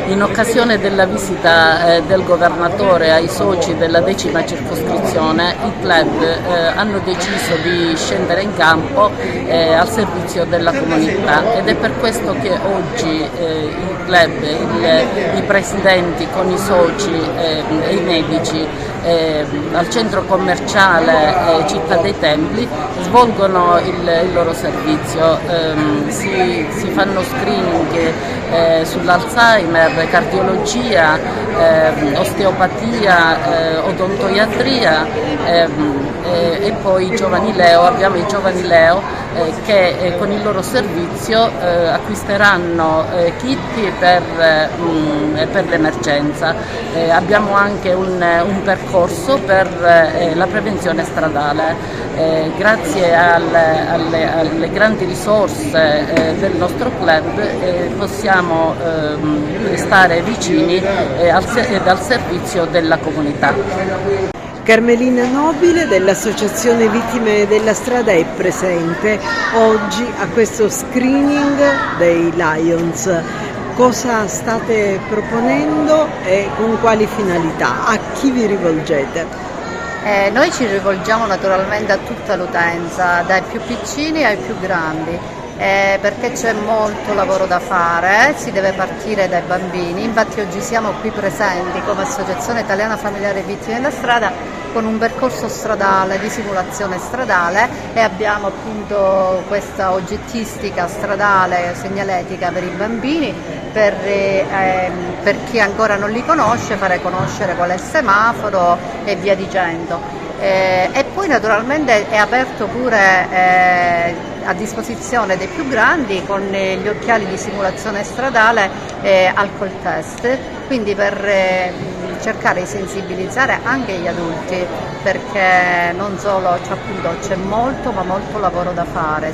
In occasione della visita del governatore ai soci della 10ª circoscrizione, i club hanno deciso di scendere in campo al servizio della comunità, ed è per questo che oggi i club, i presidenti con i soci e i medici al centro commerciale Città dei Templi svolgono il loro servizio. Si fanno screening sull'Alzheimer, cardiologia, osteopatia, odontoiatria e poi abbiamo i giovani Leo che con il loro servizio acquisteranno kit per l'emergenza. Abbiamo anche un percorso per la prevenzione stradale. Grazie alle grandi risorse del nostro club possiamo stare vicini ed al servizio della comunità. Carmelina Nobile dell'Associazione Vittime della Strada è presente oggi a questo screening dei Lions. Cosa state proponendo e con quali finalità? A chi vi rivolgete? Noi ci rivolgiamo naturalmente a tutta l'utenza, dai più piccini ai più grandi, perché c'è molto lavoro da fare, si deve partire dai bambini. Infatti oggi siamo qui presenti come Associazione Italiana Familiare Vittime della Strada con un percorso stradale, di simulazione stradale, e abbiamo appunto questa oggettistica stradale segnaletica per i bambini, per chi ancora non li conosce, fare conoscere qual è il semaforo e via dicendo. E poi naturalmente è aperto pure a disposizione dei più grandi con gli occhiali di simulazione stradale alcol test, quindi per cercare di sensibilizzare anche gli adulti, perché non solo, appunto, c'è molto ma molto lavoro da fare.